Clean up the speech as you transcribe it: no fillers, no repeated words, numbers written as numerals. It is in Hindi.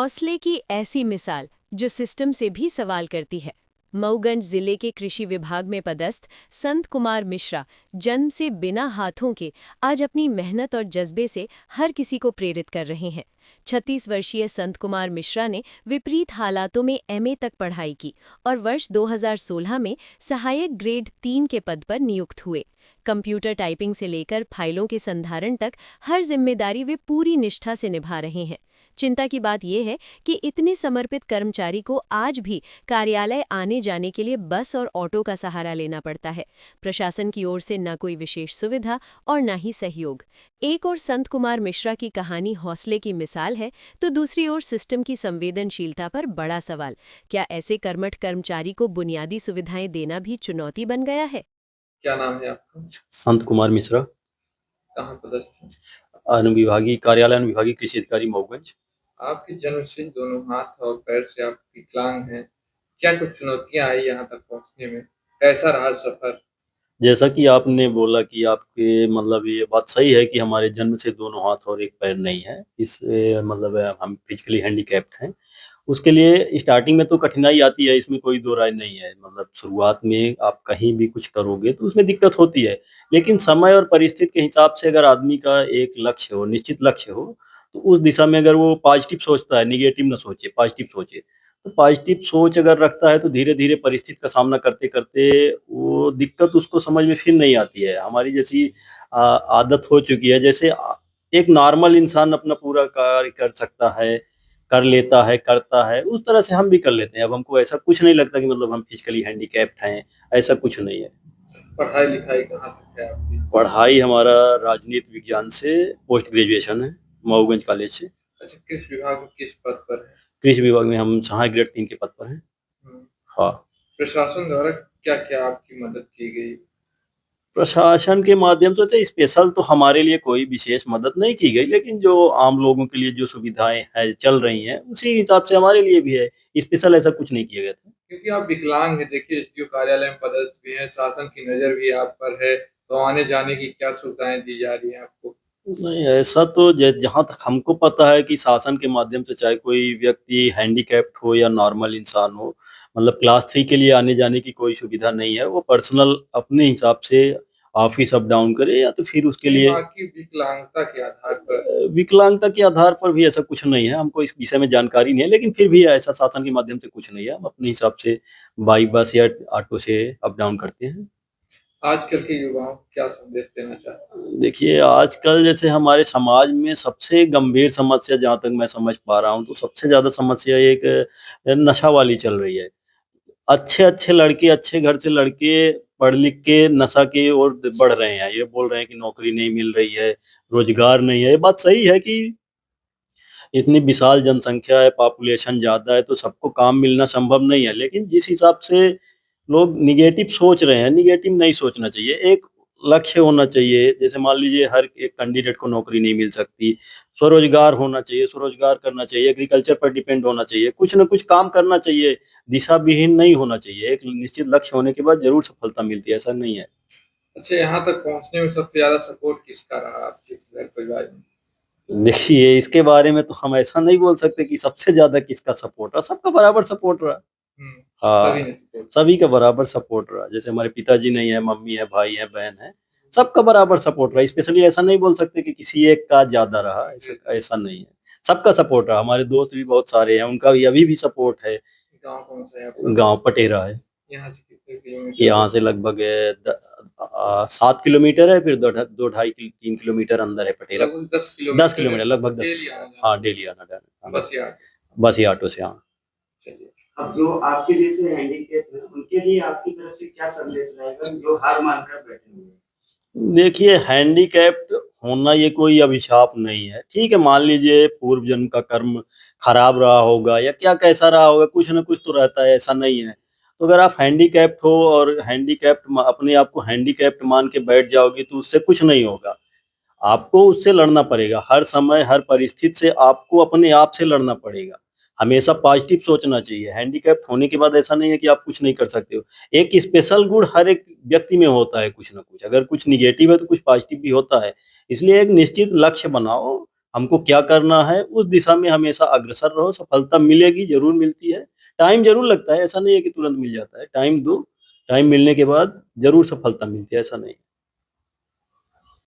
हौसले की ऐसी मिसाल जो सिस्टम से भी सवाल करती है। मऊगंज जिले के कृषि विभाग में पदस्थ संत कुमार मिश्रा जन्म से बिना हाथों के आज अपनी मेहनत और जज्बे से हर किसी को प्रेरित कर रहे हैं। 36 वर्षीय संत कुमार मिश्रा ने विपरीत हालातों में एमए तक पढ़ाई की और वर्ष 2016 में सहायक ग्रेड 3 के पद पर नियुक्त हुए। कंप्यूटर टाइपिंग से लेकर फाइलों के संधारण तक हर जिम्मेदारी वे पूरी निष्ठा से निभा रहे हैं। चिंता की बात यह है कि इतने समर्पित कर्मचारी को आज भी कार्यालय आने जाने के लिए बस और ऑटो का सहारा लेना पड़ता है। प्रशासन की ओर से न कोई विशेष सुविधा और न ही सहयोग। एक ओर संत कुमार मिश्रा की कहानी हौसले की मिसाल है, तो दूसरी ओर सिस्टम की संवेदनशीलता पर बड़ा सवाल। क्या ऐसे कर्मठ कर्मचारी को बुनियादी सुविधाएं देना भी चुनौती बन गया है? क्या नाम है आपका? संत कुमार मिश्रा। कहाँ पदस्थ हैं? अनुविभागीय कार्यालय अनुविभागीय कृषि अधिकारी मऊगंज। आपके जन्म से दोनों हाथ और पैर से आप विकलांग हैं। क्या कुछ चुनौतियां आई यहाँ तक पहुँचने में? कैसा रहा सफर? जैसा कि आपने बोला कि आपके मतलब ये बात सही है कि हमारे जन्म से दोनों हाथ और एक पैर नहीं है। इस मतलब हम फिजिकली हैंडीकैप्ड हैं। उसके लिए स्टार्टिंग में तो कठिनाई आती है, इसमें कोई दो राय नहीं है। मतलब शुरुआत में आप कहीं भी कुछ करोगे तो उसमें दिक्कत होती है, लेकिन समय और परिस्थिति के हिसाब से अगर आदमी का एक लक्ष्य हो, निश्चित लक्ष्य हो, तो उस दिशा में अगर वो पॉजिटिव सोचता है, निगेटिव ना सोचे, पॉजिटिव सोचे, तो पॉजिटिव सोच अगर रखता है तो धीरे धीरे परिस्थिति का सामना करते करते वो दिक्कत उसको समझ में फिर नहीं आती है। हमारी जैसी आदत हो चुकी है, जैसे एक नॉर्मल इंसान अपना पूरा कार्य कर सकता है, कर लेता है, करता है, उस तरह से हम भी कर लेते हैं। अब हमको ऐसा कुछ नहीं लगता कि मतलब हम फिजिकली हैंडीकैप्ड हैं, ऐसा कुछ नहीं है। पढ़ाई लिखाई कहाँ तक है आपकी? पढ़ाई हमारा राजनीति विज्ञान से पोस्ट ग्रेजुएशन है, मऊगंज कॉलेज से। अच्छा, किस विभाग में किस पद पर है? कृषि विभाग में हम सहायक ग्रेड 3 के पद पर हैं। हम्म, हाँ। प्रशासन द्वारा क्या क्या आपकी मदद की गई? प्रशासन के माध्यम से स्पेशल तो हमारे लिए कोई विशेष मदद नहीं की गई, लेकिन जो आम लोगों के लिए जो सुविधाएं हैं चल रही हैं उसी हिसाब से हमारे लिए भी है। स्पेशल ऐसा कुछ नहीं किया गया था। क्योंकि आप विकलांग हैं, देखिए जो कार्यालय में पदस्थ भी हैं, शासन की नजर भी आप पर है, तो आने जाने की क्या सुविधाएं दी जा रही हैं आपको? नहीं, ऐसा तो जहाँ तक हमको पता है कि शासन के माध्यम से चाहे कोई व्यक्ति हैंडीकैप्ड हो या नॉर्मल इंसान हो, मतलब क्लास 3 के लिए आने जाने की कोई सुविधा नहीं है। वो पर्सनल अपने हिसाब से ऑफिस अप डाउन करे या तो फिर उसके नहीं, लिए बाकी विकलांगता के आधार पर। विकलांगता के आधार पर भी ऐसा कुछ नहीं है। हमको इस विषय में जानकारी नहीं है, लेकिन फिर भी ऐसा शासन के माध्यम से कुछ नहीं है। हम अपने हिसाब से बाई बस या ऑटो से अप डाउन करते हैं। आजकल के युवाओं को क्या संदेश देना चाहते हैं? देखिए, आजकल जैसे हमारे समाज में सबसे गंभीर समस्या जहाँ तक मैं समझ पा रहा हूँ, तो सबसे ज़्यादा समस्या एक नशा वाली चल रही है। अच्छे-अच्छे लड़के, अच्छे घर से लड़के पढ़ लिख के नशा की ओर बढ़ रहे हैं। ये बोल रहे हैं कि नौकरी नहीं मिल रही है, रोज़गार नहीं है। ये बात सही है कि इतनी विशाल जनसंख्या है, पॉपुलेशन ज़्यादा है, तो सबको काम मिलना संभव नहीं है। लेकिन जिस हिसाब से लोग निगेटिव सोच रहे हैं, निगेटिव नहीं सोचना चाहिए। एक लक्ष्य होना चाहिए। जैसे मान लीजिए हर एक कैंडिडेट को नौकरी नहीं मिल सकती, स्वरोजगार होना चाहिए, स्वरोजगार करना चाहिए, एग्रीकल्चर पर डिपेंड होना चाहिए, कुछ न कुछ काम करना चाहिए, दिशा विहीन नहीं होना चाहिए। एक निश्चित लक्ष्य होने के बाद ज़रूर सफलता मिलती है, ऐसा नहीं है। अच्छा, यहाँ तक पहुँचने में सबसे ज़्यादा सपोर्ट किसका रहा आपके घर परिवार में? देखिए, इसके बारे में तो हम ऐसा नहीं बोल सकते कि सबसे ज़्यादा किसका सपोर्ट रहा, सबका बराबर सपोर्ट रहा। हुँ, सभी हाँ, ने सपोर्ट किया। सभी का बराबर सपोर्ट रहा। जैसे हमारे पिताजी नहीं है, मम्मी है, भाई है, बहन है, सबका बराबर सपोर्ट रहा। स्पेशली ऐसा नहीं बोल सकते कि किसी एक का ज़्यादा रहा, ऐसा ऐसा नहीं है। सबका सपोर्ट रहा। हमारे दोस्त भी बहुत सारे हैं, उनका भी अभी भी सपोर्ट है। गाँव कौन-सा है आपका? गाँव पटेरा है। यहाँ से कितने किलोमीटर यहाँ दूर? से लगभग 7 किलोमीटर है, फिर 2 ढाई 3 किलोमीटर अंदर है पटेरा। लगभग 10 10 किलोमीटर है, किलोमीटर, लगभग 10 डेली किलोमीटर। आना-जाना। हाँ, डेली आना-जाना। बस या ऑटो? बस या ऑटो से, हाँ। चलिए। अब जो आपके जैसे हैंडीकैप हैं, उनके लिए आपकी तरफ से क्या संदेश रहेगा जो हार मानकर बैठे हुए हैं? देखिए, हैंडीकैप्ड होना ये कोई अभिशाप नहीं है। ठीक है, मान लीजिए पूर्व जन्म का कर्म खराब रहा होगा या क्या कैसा रहा होगा, कुछ न कुछ तो रहता है, ऐसा नहीं है। तो अगर आप हैंडीकैप्ड हो और अपने आप को हैंडीकैप्ड मान के बैठ जाओगे तो उससे कुछ नहीं होगा। आपको उससे लड़ना पड़ेगा। हर समय, हर परिस्थिति से आपको अपने आप से लड़ना पड़ेगा। हमेशा पॉजिटिव सोचना चाहिए। हैंडीकैप्ड होने के बाद ऐसा नहीं है कि आप कुछ नहीं कर सकते हो। एक स्पेशल गुण हर एक व्यक्ति में होता है कुछ न कुछ। अगर कुछ नेगेटिव है तो कुछ पॉजिटिव भी होता है। इसलिए एक निश्चित लक्ष्य बनाओ, हमको क्या करना है उस दिशा में हमेशा अग्रसर रहो, सफलता मिलेगी, ज़रूर मिलती है। टाइम ज़रूर लगता है, ऐसा नहीं है कि तुरंत मिल जाता है, टाइम दो, टाइम मिलने के बाद ज़रूर सफलता मिलती है, ऐसा नहीं है।